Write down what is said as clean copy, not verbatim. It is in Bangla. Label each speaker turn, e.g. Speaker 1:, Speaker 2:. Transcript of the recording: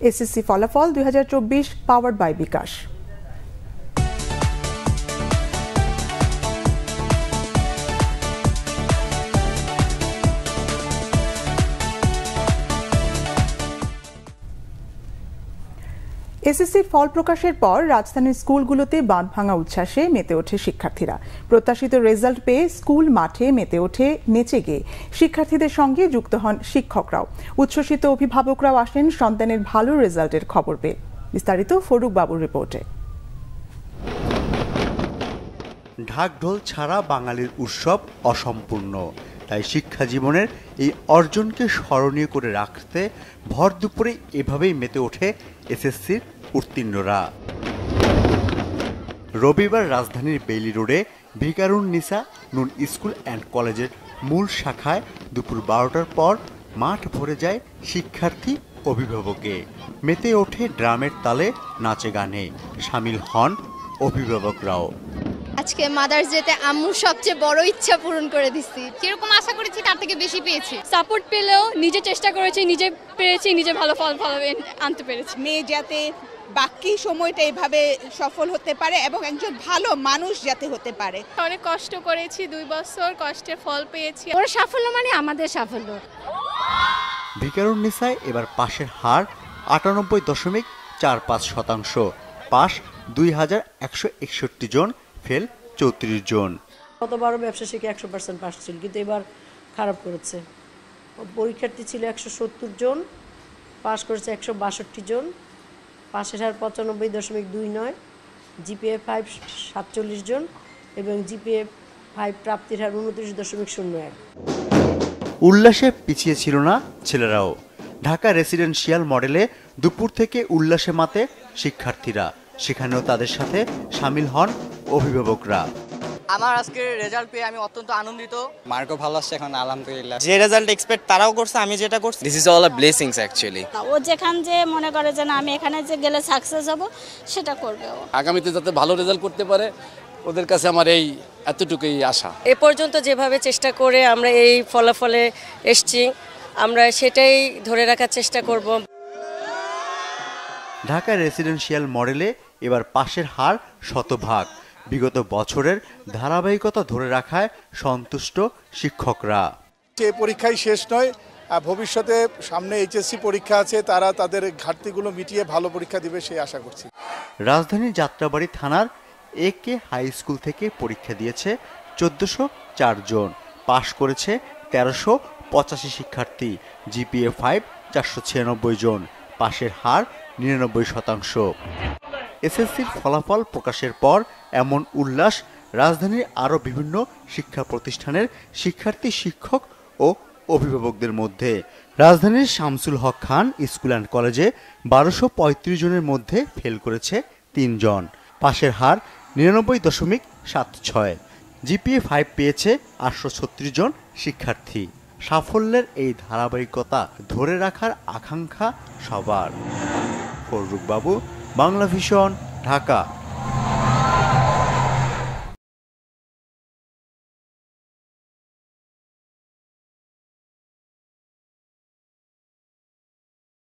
Speaker 1: এসএসসি ফলাফল 2024 পাওয়ার্ড বাই বিকাশ। এসএসসির ফল প্রকাশের পর রাজধানীর স্কুলগুলোতে বাঁধ ভাঙা উচ্ছ্বাসে মেতে ওঠে শিক্ষার্থীরা। প্রত্যাশিত রেজাল্ট পেয়ে স্কুল মাঠে মেতে ওঠে নেচে গেয়ে। শিক্ষার্থীদের সঙ্গে যুক্ত হন শিক্ষকরাও। উচ্ছ্বসিত অভিভাবকরাও আসেন সন্তানের ভালো রেজাল্টের খবর পেয়ে। বিস্তারিত ফরুক বাবুর রিপোর্টে।
Speaker 2: ঢাকঢোল ছাড়া বাঙালির উৎসব অসম্পূর্ণ, তাই শিক্ষা জীবনের এই অর্জনকে স্মরণীয় করে রাখতে ভর দুপুরে এভাবেই মেতে ওঠে এসএসসির উত্তীর্ণরা। রবিবার রাজধানীর বেইলি রোডে ভিকারুননিসা নুন স্কুল অ্যান্ড কলেজের মূল শাখায় দুপুর 12টার পর মাঠ ভরে যায় শিক্ষার্থী অভিভাবকে। মেতে ওঠে ড্রামের তালে, নাচে গানে সামিল হন অভিভাবকরাও।
Speaker 3: আজকে মাদার্স ডেতে আম্মুর সবচেয়ে বড় ইচ্ছা পূরণ করে দিচ্ছি। যেরকম আশা করেছি তার থেকে বেশি পেয়েছি।
Speaker 4: সাপোর্ট পেলেও নিজে চেষ্টা করেছি, নিজে পেরেছি, নিজে ভালো ফল আনতে পেরেছি।
Speaker 5: মেয়ে যাতে বাকি সময়টা এভাবে সফল হতে পারে এবং একজন ভালো মানুষ যাতে হতে পারে।
Speaker 4: অনেক কষ্ট করেছি, 2 বছর কষ্টের ফল পেয়েছি। ওর সাফল্য মানে আমাদের সাফল্য।
Speaker 2: ভিকারুননিসায় এবার পাশের হার 98.45%। পাস 2161 জন, ফেল 34 জন।
Speaker 6: গতবারও ব্যবসা শিখে 100% পাস ছিল, কিন্তু এবার খারাপ করেছে। পরীক্ষার্থী ছিল 170 জন, পাস করেছে 162 জন। পাশের হার 95.29, জিপিএ 5 47 জন এবং জিপিএ 5 প্রাপ্তির হার 29.01।
Speaker 2: উল্লাসে পিছিয়ে ছিল না ছেলেরাও। ঢাকা রেসিডেন্সিয়াল মডেলে দুপুর থেকে উল্লাসে মাতে শিক্ষার্থীরা। সেখানেও তাদের সাথে সামিল হন অভিভাবকরা।
Speaker 7: আমার আজকের রেজাল্ট পেয়ে আমি অত্যন্ত আনন্দিত।
Speaker 8: মার্কও ভালো আসছে এখন, আলহামদুলিল্লাহ।
Speaker 7: যে রেজাল্ট এক্সপেক্ট তারাও করছে, আমি যেটা করছি, this is all a blessings actually.
Speaker 4: ও যেখান যে মনে করে যে না আমি এখানে যে গেলে সাকসেস হব, সেটা করবে ও।
Speaker 9: আগামীতে যাতে ভালো রেজাল্ট করতে পারে, ওদের কাছে আমার এই এতটুকুই আশা।
Speaker 6: এ পর্যন্ত যেভাবে চেষ্টা করে আমরা এই ফলাফলে এসেছি, আমরা সেটাই ধরে রাখার চেষ্টা করব।
Speaker 2: ঢাকা রেসিডেন্সিয়াল মডেলে এবার পাশের হার 100%। বিগত বছরের ধারাবাহিকতা ধরে রাখায় সন্তুষ্ট শিক্ষকরা।
Speaker 10: এই পরীক্ষাই শেষ নয়, ভবিষ্যতে সামনে এইচএসসি পরীক্ষা আছে, তারা তাদের ঘাটতিগুলো মিটিয়ে ভালো পরীক্ষা দিবে সেই আশা করছি।
Speaker 2: রাজধানীর যাত্রাবাড়ি থানার একে হাই স্কুল থেকে পরীক্ষা দিয়েছে 1404 জন। পাশ করেছে 1385 শিক্ষার্থী। জিপিএ 5 496 জন। পাশের হার 99%। এসএসসির ফলাফল প্রকাশের পর এমন উল্লাস রাজধানীর আরও বিভিন্ন শিক্ষা প্রতিষ্ঠানের শিক্ষার্থী, শিক্ষক ও অভিভাবকদের মধ্যে। রাজধানীর শামসুল হক খান স্কুল অ্যান্ড কলেজে 1235 জনের মধ্যে ফেল করেছে 3 জন। পাশের হার 99.76। জিপিএ 5 পেয়েছে 836 জন শিক্ষার্থী। সাফল্যের এই ধারাবাহিকতা ধরে রাখার আকাঙ্ক্ষা সবার। ফরুক বাবু, বাংলা ভিশন, ঢাকা।